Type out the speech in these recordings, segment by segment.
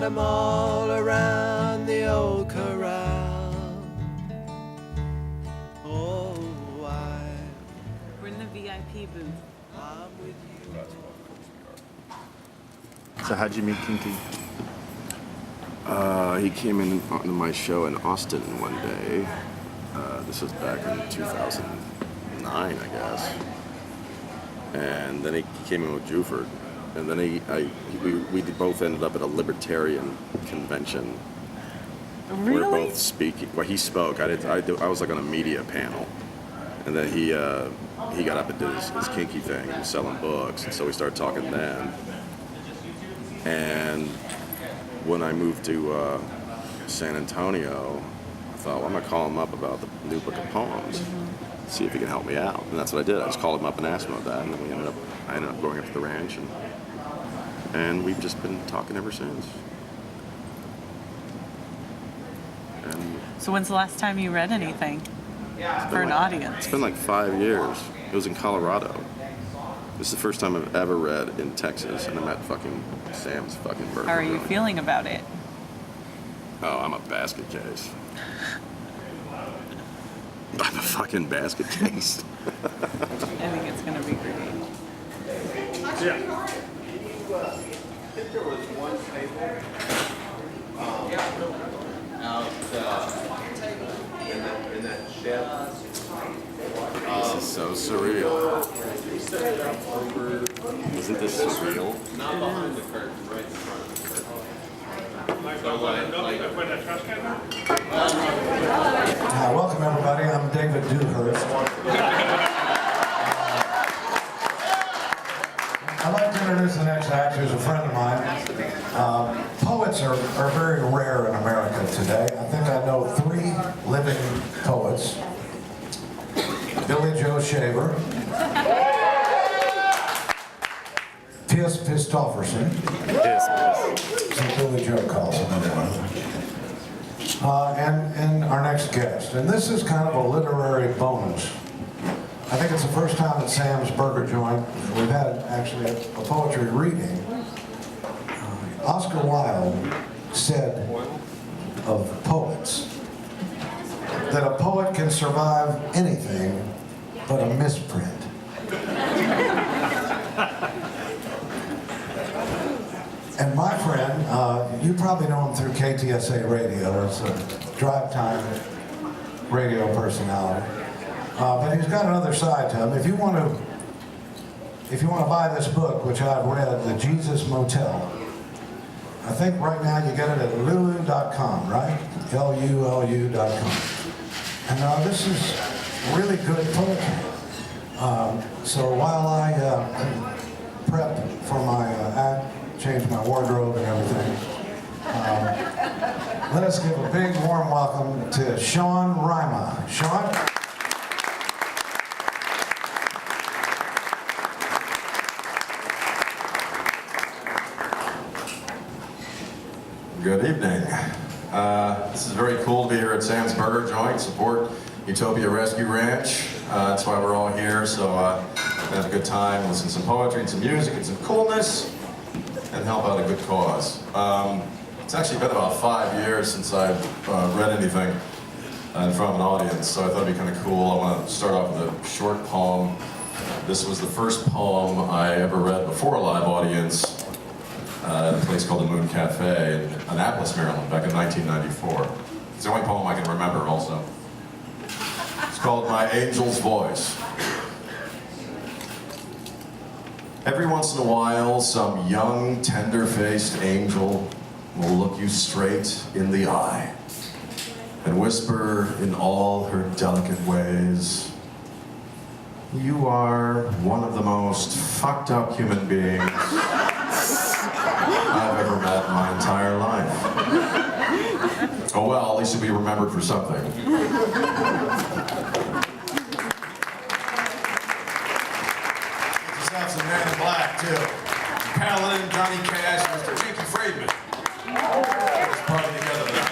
got 'em all around the old corral. Oh, we're in the VIP booth. I'm with you. So how'd you meet Kinky? He came in onto my show in Austin one day. This was back in 2009, I guess. And then he came in with Juford. And then we both ended up at a libertarian convention. Really? We were both speaking. Well, he spoke. I was like on a media panel. And then he got up and did his kinky thing. He was selling books. And so we started talking then. And when I moved to San Antonio, I thought, well, I'm going to call him up about the new book of poems, see if he can help me out. And that's what I did. I just called him up and asked him about that. And then I ended up going up to the ranch. And we've just been talking ever since. And So when's the last time you read anything for an audience? It's been like 5 years. It was in Colorado. This is the first time I've ever read in Texas, and I'm at fucking Sam's fucking burger. How are you joint. feeling about it? Oh, I'm a basket case. I'm a fucking basket case. I think it's going to be great. Yeah. There was one table out in that shed. This is so surreal. Isn't this surreal? Not behind the curtain, right in front of the curtain. Welcome everybody, I'm David Dewhurst. I'd like to introduce the next act, who's a friend of mine. Poets are very rare in America today. I think I know 3 living poets. Billy Joe Shaver, Piss Pistofferson, so Billy Joe calls him anyway. And our next guest. And this is kind of a literary bonus. I think it's the first time at Sam's Burger Joint we've had actually a poetry reading. Oscar Wilde said of poets that a poet can survive anything but a misprint. And my friend, you probably know him through KTSA Radio. It's a drive time radio personality. But he's got another side to him. If you want to buy this book, which I've read, The Jesus Motel, I think right now you get it at lulu.com, right? LULU.com. And this is really good poetry. So while I prep for my act, change my wardrobe and everything, let us give a big warm welcome to Sean Rima. Sean? Good evening. This is very cool to be here at Sam's Burger Joint, support Utopia Rescue Ranch. That's why we're all here, so have a good time, listen to some poetry and some music and some coolness, and help out a good cause. It's actually been about 5 years since I've read anything in front of an audience, so I thought it'd be kind of cool. I want to start off with a short poem. This was the first poem I ever read before a live audience at a place called the Moon Cafe in Annapolis, Maryland, back in 1994. It's the only poem I can remember also. It's called My Angel's Voice. Every once in a while, some young, tender-faced angel will look you straight in the eye and whisper in all her delicate ways, "You are one of the most fucked up human beings I've ever met in my entire life." Oh well, at least you'll be remembered for something. Just have some Man in Black too. Paladin, Johnny Cash, Mr. Kinky Friedman. Let's party together tonight.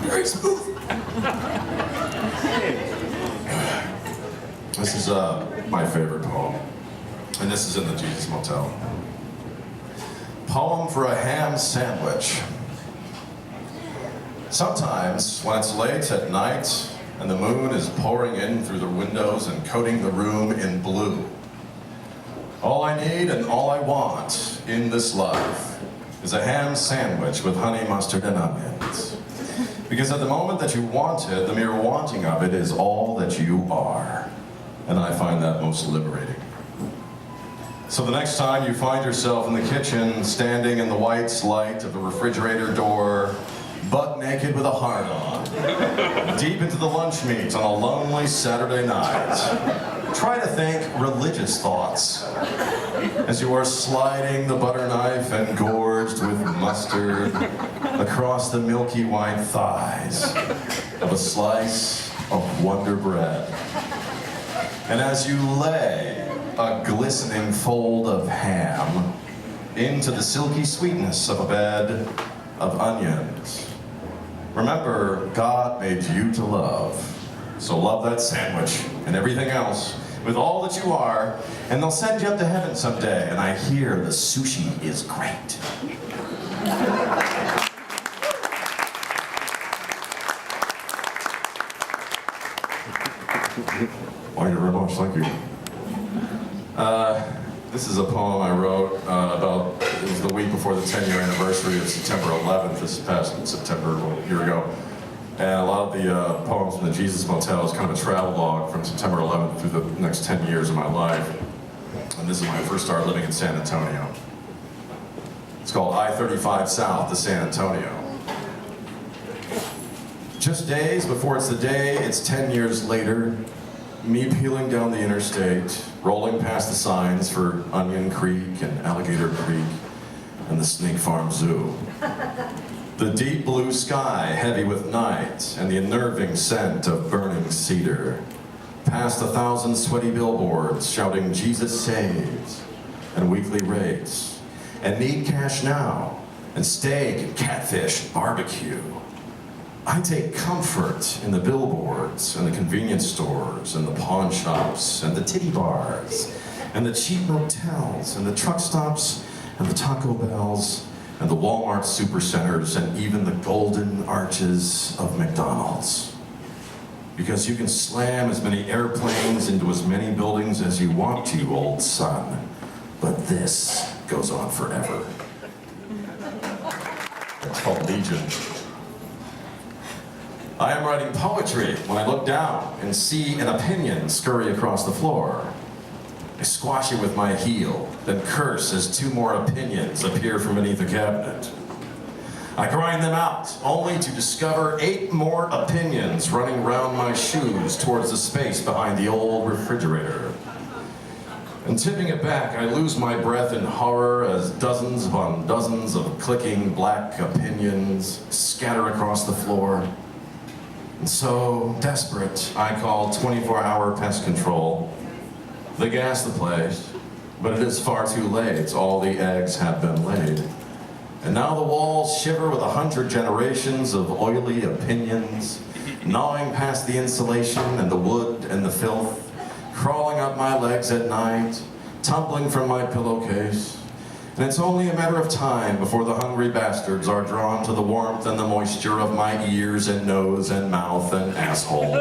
Very smooth. This is my favorite poem. And this is in the Jesus Motel. Poem for a ham sandwich. Sometimes, when it's late at night and the moon is pouring in through the windows and coating the room in blue, all I need and all I want in this life is a ham sandwich with honey, mustard, and onions. Because at the moment that you want it, the mere wanting of it is all that you are. And I find that most liberating. So the next time you find yourself in the kitchen, standing in the white light of the refrigerator door, butt naked with a heart on, deep into the lunch meat on a lonely Saturday night, try to think religious thoughts as you are sliding the butter knife engorged with mustard across the milky white thighs of a slice of Wonder Bread. And as you lay a glistening fold of ham into the silky sweetness of a bed of onions, remember, God made you to love. So love that sandwich and everything else with all that you are, and they'll send you up to heaven someday. And I hear the sushi is great. Thank you very much, thank you. This is a poem I wrote about, it was the week before the 10-year anniversary of September 11th, this past September, a year ago. And a lot of the poems from the Jesus Motel is kind of a travelogue from September 11th through the next 10 years of my life. And this is when I first started living in San Antonio. It's called I-35 South to San Antonio. Just days before it's the day, it's 10 years later, me peeling down the interstate, rolling past the signs for Onion Creek and Alligator Creek and the Snake Farm Zoo. The deep blue sky heavy with night and the unnerving scent of burning cedar. Past 1,000 sweaty billboards shouting Jesus saves and weekly rates and need cash now and steak and catfish and barbecue. I take comfort in the billboards and the convenience stores and the pawn shops and the titty bars and the cheap motels and the truck stops and the Taco Bells and the Walmart supercenters and even the golden arches of McDonald's. Because you can slam as many airplanes into as many buildings as you want to, old son. But this goes on forever. It's called Legion. I am writing poetry when I look down and see an opinion scurry across the floor. I squash it with my heel, then curse as 2 more opinions appear from beneath the cabinet. I grind them out, only to discover 8 more opinions running round my shoes towards the space behind the old refrigerator. And tipping it back, I lose my breath in horror as dozens upon dozens of clicking black opinions scatter across the floor. And so, desperate, I call 24-hour pest control. They gas the place, but it is far too late. All the eggs have been laid. And now the walls shiver with 100 generations of oily opinions, gnawing past the insulation and the wood and the filth, crawling up my legs at night, tumbling from my pillowcase. And it's only a matter of time before the hungry bastards are drawn to the warmth and the moisture of my ears and nose and mouth and asshole.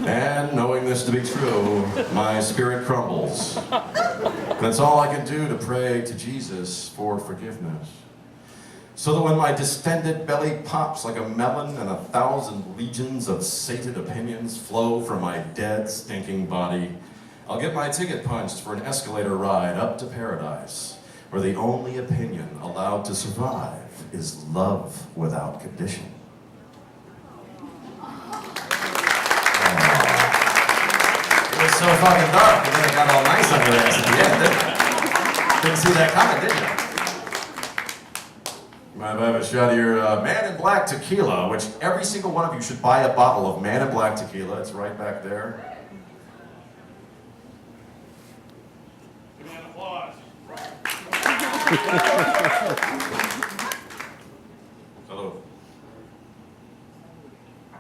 And knowing this to be true, my spirit crumbles. And it's all I can do to pray to Jesus for forgiveness. So that when my distended belly pops like a melon and 1,000 legions of sated opinions flow from my dead, stinking body, I'll get my ticket punched for an escalator ride up to paradise, where the only opinion allowed to survive is love without condition. It was so fucking dark, and then it got all nice under there at the end, didn't it? Didn't see that coming, did you? You might have a shot of your Man in Black tequila, which every single one of you should buy a bottle of Man in Black tequila. It's right back there. Give me an applause. Hello.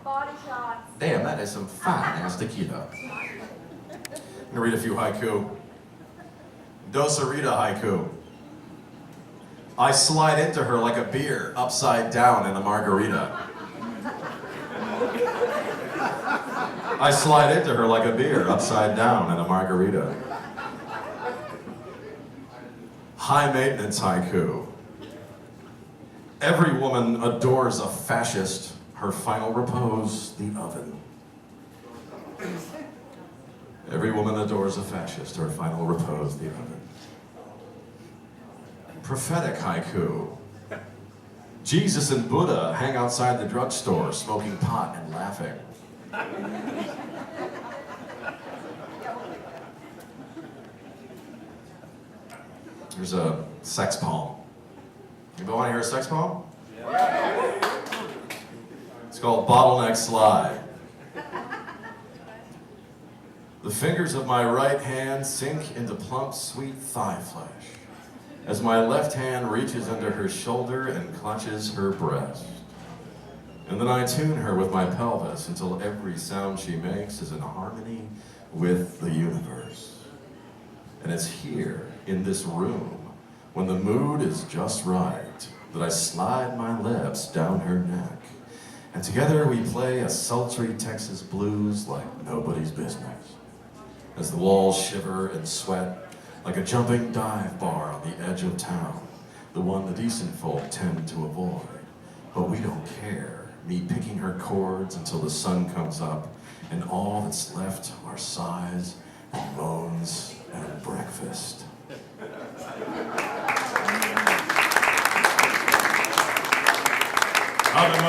Body shots. Damn, that is some fine ass tequila. I'm gonna read a few haiku. Dosarita haiku. I slide into her like a beer upside down in a margarita. I slide into her like a beer upside down in a margarita. High maintenance haiku. Every woman adores a fascist, her final repose, the oven. Every woman adores a fascist, her final repose, the oven. Prophetic haiku. Jesus and Buddha hang outside the drugstore, smoking pot and laughing. Here's a sex poem. Anybody want to hear a sex poem? It's called Bottleneck Slide. The fingers of my right hand sink into plump, sweet thigh flesh as my left hand reaches under her shoulder and clutches her breast. And then I tune her with my pelvis until every sound she makes is in harmony with the universe. And it's here, in this room, when the mood is just right, that I slide my lips down her neck. And together we play a sultry Texas blues like nobody's business. As the walls shiver and sweat, like a jumping dive bar on the edge of town, the one the decent folk tend to avoid. But we don't care, me picking her chords until the sun comes up, and all that's left are sighs and moans and breakfast. Ave